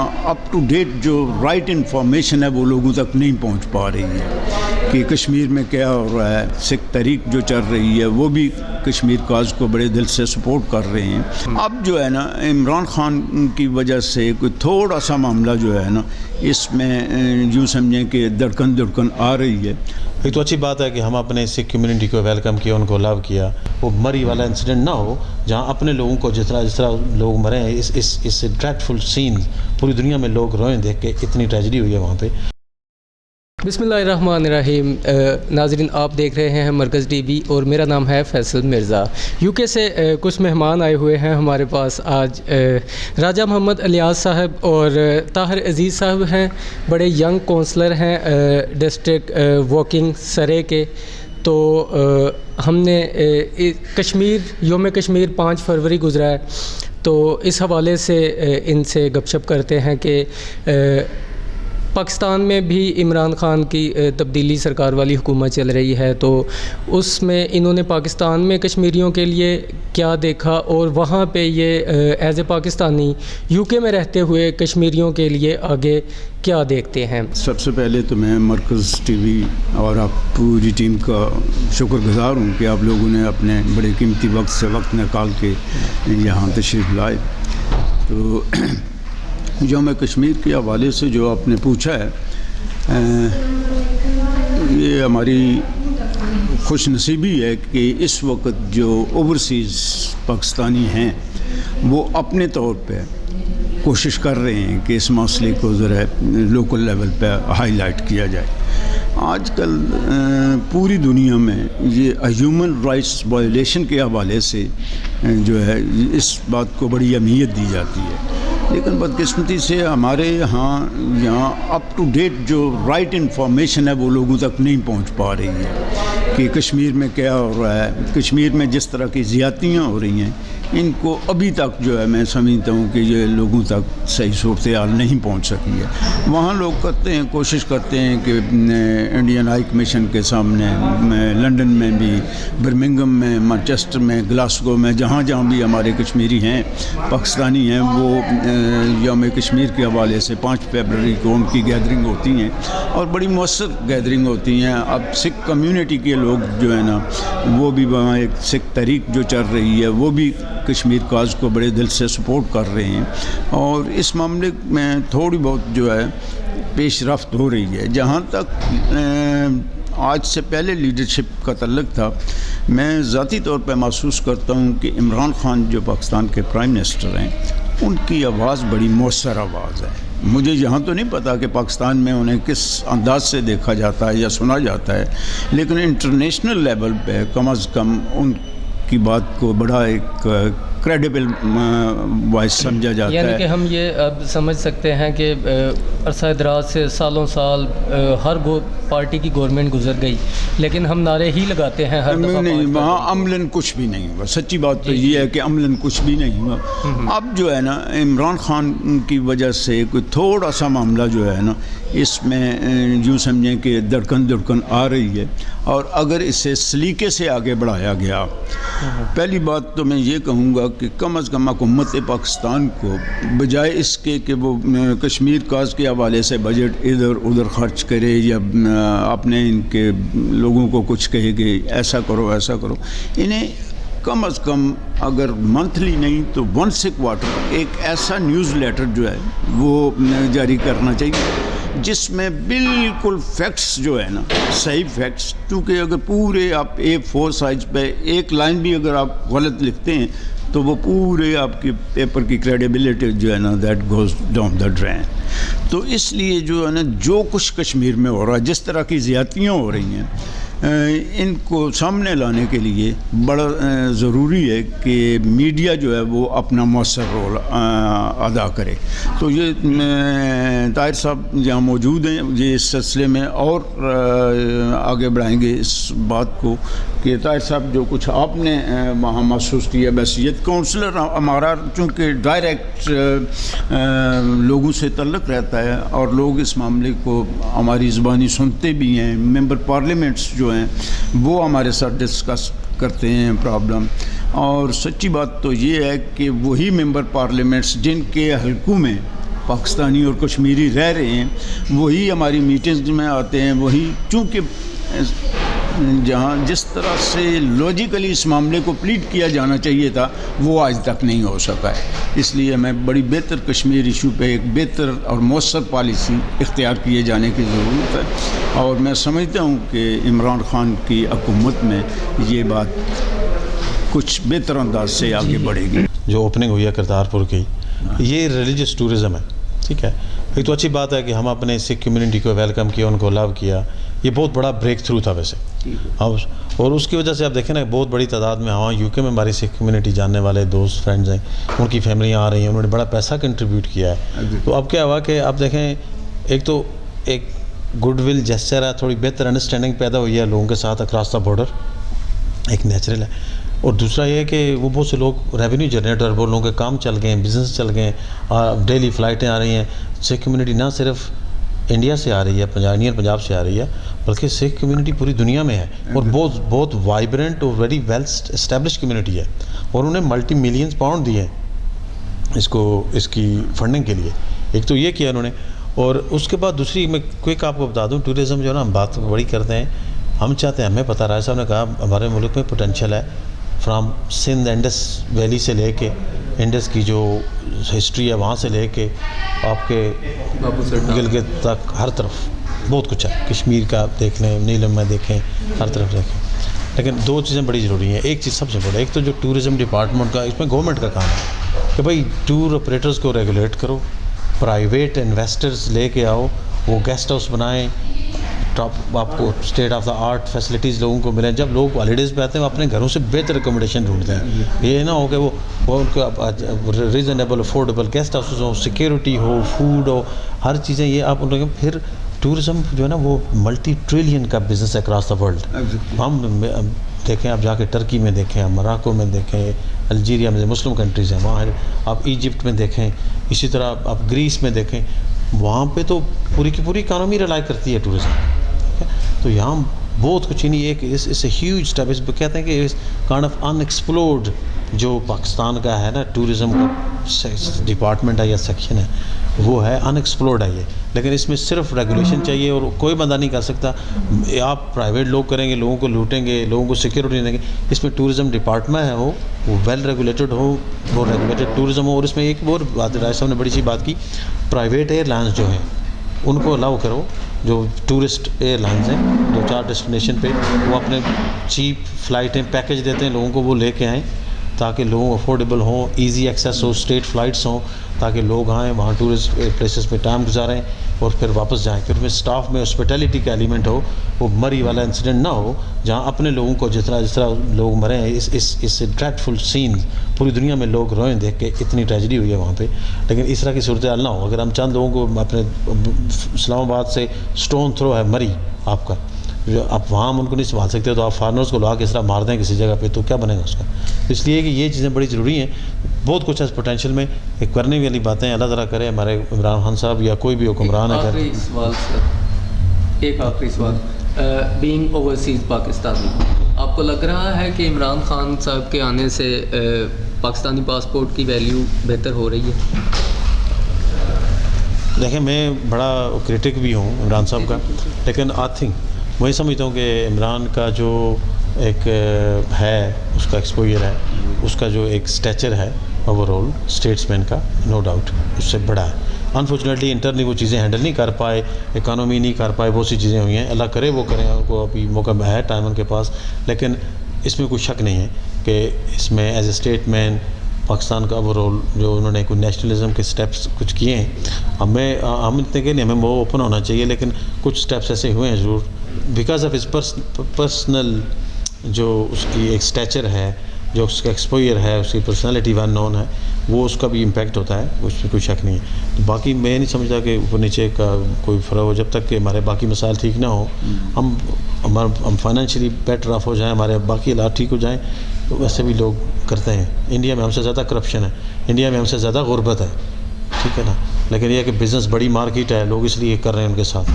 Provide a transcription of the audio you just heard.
جہاں up to date جو right information ہے وہ لوگوں تک نہیں پہنچ پا رہی ہے کہ کشمیر میں کیا ہو رہا ہے. سکھ تحریک جو چل رہی ہے وہ بھی کشمیر کاز کو بڑے دل سے سپورٹ کر رہے ہیں. اب جو ہے نا عمران خان کی وجہ سے کوئی تھوڑا سا معاملہ جو ہے نا اس میں یوں سمجھیں کہ دھڑکن آ رہی ہے. ایک تو اچھی بات ہے کہ ہم اپنے سکھ کمیونٹی کو ویلکم کیا, ان کو لو کیا. وہ مری والا انسیڈنٹ نہ ہو جہاں اپنے لوگوں کو جس طرح لوگ مرے ہیں. اس ڈریڈفل سین پوری دنیا میں لوگ روئیں دیکھ کے, اتنی ٹریجڈی ہوئی ہے وہاں پہ. بسم اللہ الرحمن الرحیم. ناظرین آپ دیکھ رہے ہیں مرکز ٹی وی اور میرا نام ہے فیصل مرزا. یو کے سے کچھ مہمان آئے ہوئے ہیں ہمارے پاس آج. راجہ محمد الیاس صاحب اور طاہر عزیز صاحب ہیں, بڑے ینگ کونسلر ہیں ڈسٹرکٹ واکنگ سرے کے. تو ہم نے یوم کشمیر 5 فروری گزرا ہے, تو اس حوالے سے ان سے گپ شپ کرتے ہیں کہ پاکستان میں بھی عمران خان کی تبدیلی سرکار والی حکومت چل رہی ہے, تو اس میں انہوں نے پاکستان میں کشمیریوں کے لیے کیا دیکھا اور وہاں پہ یہ ایز اے پاکستانی یو کے میں رہتے ہوئے کشمیریوں کے لیے آگے کیا دیکھتے ہیں. سب سے پہلے تو میں مرکز ٹی وی اور آپ پوری ٹیم کا شکر گزار ہوں کہ آپ لوگوں نے اپنے بڑے قیمتی وقت سے وقت نکال کے یہاں تشریف لائے. تو یوم کشمیر کے حوالے سے جو آپ نے پوچھا ہے, یہ ہماری خوش نصیبی ہے کہ اس وقت جو اوورسیز پاکستانی ہیں وہ اپنے طور پہ کوشش کر رہے ہیں کہ اس مسئلے کو ذرا لوکل لیول پہ ہائی لائٹ کیا جائے. آج کل پوری دنیا میں یہ ہیومن رائٹس وائلیشن کے حوالے سے جو ہے اس بات کو بڑی اہمیت دی جاتی ہے, لیکن بدقسمتی سے ہمارے یہاں اپ ٹو ڈیٹ جو رائٹ انفارمیشن ہے وہ لوگوں تک نہیں پہنچ پا رہی ہے کہ کشمیر میں کیا ہو رہا ہے. کشمیر میں جس طرح کی زیادتیاں ہو رہی ہیں ان کو ابھی تک جو ہے میں سمجھتا ہوں کہ یہ لوگوں تک صحیح صورتحال نہیں پہنچ سکی ہے. وہاں لوگ کوشش کرتے ہیں کہ انڈین ہائی کمیشن کے سامنے لنڈن میں بھی, برمنگم میں, مانچسٹر میں, گلاسگو میں, جہاں بھی ہمارے کشمیری ہیں پاکستانی ہیں, وہ یوم کشمیر کے حوالے سے 5 فروری کو ان کی گیدرنگ ہوتی ہیں اور بڑی مؤثر گیدرنگ ہوتی ہیں. اب سکھ کمیونٹی کے لوگ جو ہے نا وہ بھی وہاں ایک سکھ تحریک جو چل رہی ہے وہ بھی کشمیر کاز کو بڑے دل سے سپورٹ کر رہے ہیں, اور اس معاملے میں تھوڑی بہت جو ہے پیش رفت ہو رہی ہے. جہاں تک آج سے پہلے لیڈرشپ کا تعلق تھا, میں ذاتی طور پہ محسوس کرتا ہوں کہ عمران خان جو پاکستان کے پرائم منسٹر ہیں ان کی آواز بڑی مؤثر آواز ہے. مجھے یہاں تو نہیں پتا کہ پاکستان میں انہیں کس انداز سے دیکھا جاتا ہے یا سنا جاتا ہے, لیکن انٹرنیشنل لیول پہ کم از کم ان کی بات کو بڑا ایک کریڈیبل وائس سمجھا جاتا ہے. یعنی کہ ہم یہ اب سمجھ سکتے ہیں کہ عرصہ دراز سے سالوں سال ہر پارٹی کی گورنمنٹ گزر گئی, لیکن ہم نعرے ہی لگاتے ہیں ہر دفعہ. نہیں, وہاں عملاً کچھ بھی نہیں ہوا. سچی بات تو یہ ہے کہ عملاً کچھ بھی نہیں ہوا. اب جو ہے نا عمران خان کی وجہ سے کوئی تھوڑا سا معاملہ جو ہے نا اس میں یوں سمجھیں کہ دھڑکن آ رہی ہے, اور اگر اسے سلیقے سے آگے بڑھایا گیا, پہلی بات تو میں یہ کہوں گا کہ کم از کم حکومت پاکستان کو بجائے اس کے کہ وہ کشمیر کاز کے حوالے سے بجٹ ادھر ادھر خرچ کرے یا اپنے ان کے لوگوں کو کچھ کہے کہ ایسا کرو, انہیں کم از کم اگر منتھلی نہیں تو ونس اے کوارٹر ایک ایسا نیوز لیٹر جو ہے وہ جاری کرنا چاہیے جس میں بالکل فیکٹس جو ہے نا صحیح فیکٹس, کیونکہ اگر پورے آپ A4 سائز پہ ایک لائن بھی اگر آپ غلط لکھتے ہیں تو وہ پورے آپ کی پیپر کی کریڈیبلٹی جو ہے نا that goes down the drain. تو اس لیے جو ہے نا جو کچھ کشمیر میں ہو رہا ہے, جس طرح کی زیادتیاں ہو رہی ہیں, ان کو سامنے لانے کے لیے بڑا ضروری ہے کہ میڈیا جو ہے وہ اپنا مؤثر رول ادا کرے. تو یہ طاہر صاحب جہاں موجود ہیں یہ اس سلسلے میں اور آگے بڑھائیں گے اس بات کو کہ طاہر صاحب جو کچھ آپ نے وہاں محسوس کیا, بحیثیت کونسلر ہمارا چونکہ ڈائریکٹ لوگوں سے تعلق رہتا ہے اور لوگ اس معاملے کو ہماری زبانی سنتے بھی ہیں, ممبر پارلیمنٹس جو ہیں وہ ہمارے ساتھ ڈسکس کرتے ہیں پرابلم, اور سچی بات تو یہ ہے کہ وہی ممبر پارلیمنٹس جن کے حلقوں میں پاکستانی اور کشمیری رہ رہے ہیں وہی ہماری میٹنگز میں آتے ہیں، وہی چونکہ جہاں جس طرح سے لاجیکلی اس معاملے کو پلیٹ کیا جانا چاہیے تھا وہ آج تک نہیں ہو سکا ہے. اس لیے ہمیں بڑی بہتر کشمیر ایشو پہ ایک بہتر اور مؤثر پالیسی اختیار کیے جانے کی ضرورت ہے، اور میں سمجھتا ہوں کہ عمران خان کی حکومت میں یہ بات کچھ بہتر انداز سے آگے بڑھے گی. جو اوپننگ ہوئی ہے کرتارپور کی، یہ ریلیجس ٹورزم ہے، ٹھیک ہے. ایک تو اچھی بات ہے کہ ہم اپنے سکھ کمیونٹی کو ویلکم کیا، ان کو لو کیا، یہ بہت بڑا بریک تھرو تھا ویسے. اور اس کی وجہ سے آپ دیکھیں نا بہت بڑی تعداد میں ہاں یو کے میں ہماری سکھ کمیونٹی جاننے والے دوست فرینڈز ہیں، ان کی فیملیاں آ رہی ہیں، انہوں نے بڑا پیسہ کنٹریبیوٹ کیا ہے. تو اب کیا ہوا کہ آپ دیکھیں ایک تو ایک گڈ ول جیسچر ہے، تھوڑی بہتر انڈرسٹینڈنگ پیدا ہوئی ہے لوگوں کے ساتھ اکراس دا بارڈر، ایک نیچرل ہے. اور دوسرا یہ ہے کہ وہ بہت سے لوگ ریونیو جنریٹر، وہ لوگوں کے کام چل گئے ہیں، بزنس چل گئے ہیں، ڈیلی فلائٹیں آ رہی ہیں. سکھ کمیونٹی نہ صرف انڈیا سے آ رہی ہے، انڈین پنجاب سے آ رہی ہے، بلکہ سکھ کمیونٹی پوری دنیا میں ہے اور بہت وائبرنٹ اور ویری ویل اسٹیبلش کمیونٹی ہے. اور انہیں ملٹی ملینز پاؤنڈ دیے ہیں اس کی فنڈنگ کے لیے. ایک تو یہ کیا انہوں نے، اور اس کے بعد دوسری میں کوئک آپ کو بتا دوں، ٹورزم جو ہے نا ہم بات بڑی کرتے ہیں، ہم چاہتے ہیں، ہمیں پتہ رائے صاحب نے کہا ہمارے ملک میں پوٹینشیل ہے فرام سندھ انڈس ویلی سے لے کے انڈس کی جو ہسٹری ہے وہاں سے لے کے آپ کے گلگت تک ہر طرف بہت کچھ ہے. کشمیر کا دیکھ لیں، نیلم میں دیکھیں، ہر طرف دیکھیں. لیکن دو چیزیں بڑی ضروری ہیں. ایک چیز سب سے بڑا، ایک تو جو ٹورزم ڈپارٹمنٹ کا، اس میں گورنمنٹ کا کام ہے کہ بھائی ٹور آپریٹرز کو ریگولیٹ کرو، پرائیویٹ انویسٹرز لے کے آؤ، وہ گیسٹ ہاؤس بنائیں، ٹاپ آپ کو state of the art facilities لوگوں کو ملیں. جب لوگ ہالیڈیز پہ آتے ہیں وہ اپنے گھروں سے بہتر اکوموڈیشن ڈھونڈتے ہیں. یہ نہ ہو کہ وہ ان کا ریزنیبل افورڈیبل گیسٹ ہاؤسز ہوں، سیکیورٹی ہو، فوڈ ہو، ہر چیزیں یہ آپ ان لوگوں. پھر ٹورزم جو ہے نا وہ ملٹی ٹریلین کا بزنس ہے اکراس دا ورلڈ. ہم دیکھیں، آپ جا کے ٹرکی میں دیکھیں، مراکو میں دیکھیں، الجیریا میں، مسلم کنٹریز ہیں وہاں، آپ ایجپٹ میں دیکھیں، اسی طرح آپ گریس میں دیکھیں، وہاں پہ تو پوری کی پوری اکانومی ریلائی کرتی ہے ٹورزم. تو یہاں بہت کچھ نہیں، ایک اس ہیوج اسٹیپ، اس پہ کہتے ہیں کہ اس کائنڈ آف ان ایکسپلورڈ جو پاکستان کا ہے نا ٹورزم کا ڈپارٹمنٹ ہے یا سیکشن ہے، وہ ہے ان ایکسپلورڈ ہے یہ. لیکن اس میں صرف ریگولیشن چاہیے اور کوئی بندہ نہیں کر سکتا. آپ پرائیویٹ لوگ کریں گے، لوگوں کو لوٹیں گے، لوگوں کو سیکیورٹی دیں گے. اس میں ٹورزم ڈپارٹمنٹ ہے وہ ویل ریگولیٹڈ ہو، وہ ریگولیٹڈ ٹورزم ہو. اور اس میں ایک اور بات رائے صاحب نے بڑی سی بات کی، پرائیویٹ ایئر لائنس جو ہیں ان کو الاؤ کرو، جو ٹورسٹ ایئر لائنز ہیں 2-4 ڈیسٹینیشن پہ وہ اپنے چیپ فلائٹیں پیکج دیتے ہیں لوگوں کو، وہ لے کے آئیں تاکہ لوگوں افورڈیبل ہوں، ایزی ایکسیس ہو، اسٹیٹ فلائٹس ہوں تاکہ لوگ آئیں وہاں ٹورسٹ پلیسز پہ ٹائم گزاریں اور پھر واپس جائیں. پھر اس اسٹاف میں ہاسپٹیلٹی کا ایلیمنٹ ہو، وہ مری والا انسیڈنٹ نہ ہو جہاں اپنے لوگوں کو جس طرح لوگ مرے ہیں. اس ڈریڈفل سین پوری دنیا میں لوگ روئیں دیکھ کے، اتنی ٹریجڈی ہوئی ہے وہاں پہ. لیکن اس طرح کی صورتحال نہ ہو. اگر ہم چند لوگوں کو اپنے اسلام آباد سے اسٹون تھرو ہے مری آپ کا، آپ وہاں ہم ان کو نہیں سنبھال سکتے، تو آپ فارنرز کو لا کے اس طرح مار دیں کسی جگہ پہ تو کیا بنے گا اس کا. اس لیے کہ یہ چیزیں بڑی ضروری ہیں. بہت کچھ ہے اس پوٹینشیل میں، ایک کرنے والی باتیں اللہ تعالیٰ کرے. ہمارے عمران خان صاحب یا کوئی بھی حکمران ہے. آخری سوال سر، ایک آخری سوال، بینگ اوورسیز پاکستانی، آپ کو لگ رہا ہے کہ عمران خان صاحب کے آنے سے پاکستانی پاسپورٹ کی ویلیو بہتر ہو رہی ہے؟ دیکھیں میں بڑا کرٹک بھی ہوں عمران صاحب کا، لیکن آئی تھنک وہی سمجھتا ہوں کہ عمران کا جو ایک ہے اس کا ایکسپوئر ہے، اس کا جو ایک اسٹیچر ہے اوور آل اسٹیٹس مین کا، نو ڈاؤٹ اس سے بڑا ہے. انفارچونیٹلی انٹرنلی وہ چیزیں ہینڈل نہیں کر پائے، اکانومی نہیں کر پائے، بہت سی چیزیں ہوئی ہیں. اللہ کرے وہ کریں، ان کو ابھی موقع ہے ٹائم ان کے پاس. لیکن اس میں کوئی شک نہیں ہے کہ اس میں ایز اے اسٹیٹ مین پاکستان کا اوور آل جو انہوں نے کوئی نیشنلزم کے اسٹیپس کچھ کیے ہیں. ہم اتنے کہ نہیں، ہمیں وہ اوپن ہونا چاہیے، لیکن کچھ اسٹیپس ایسے ہوئے ہیں ضرور بیکاز آف ہز پرسنل جو اس کی ایک اسٹیچر ہے، جو اس کا ایکسپوئر ہے، اس کی پرسنالٹی ویل نون ہے، وہ اس کا بھی امپیکٹ ہوتا ہے، اس میں کوئی شک نہیں ہے. باقی میں نہیں سمجھتا کہ اوپر نیچے کا کوئی فرق ہو. جب تک کہ ہمارے باقی مسائل ٹھیک نہ ہوں، ہم فائنینشلی بیٹر آف ہو جائیں، ہمارے باقی حالات ٹھیک ہو جائیں، تو ویسے بھی لوگ کرتے ہیں. انڈیا میں ہم سے زیادہ کرپشن ہے، انڈیا میں ہم سے زیادہ غربت ہے، ٹھیک ہے نا. لیکن یہ کہ بزنس بڑی مارکیٹ ہے، لوگ اس لیے کر رہے ہیں ان کے ساتھ.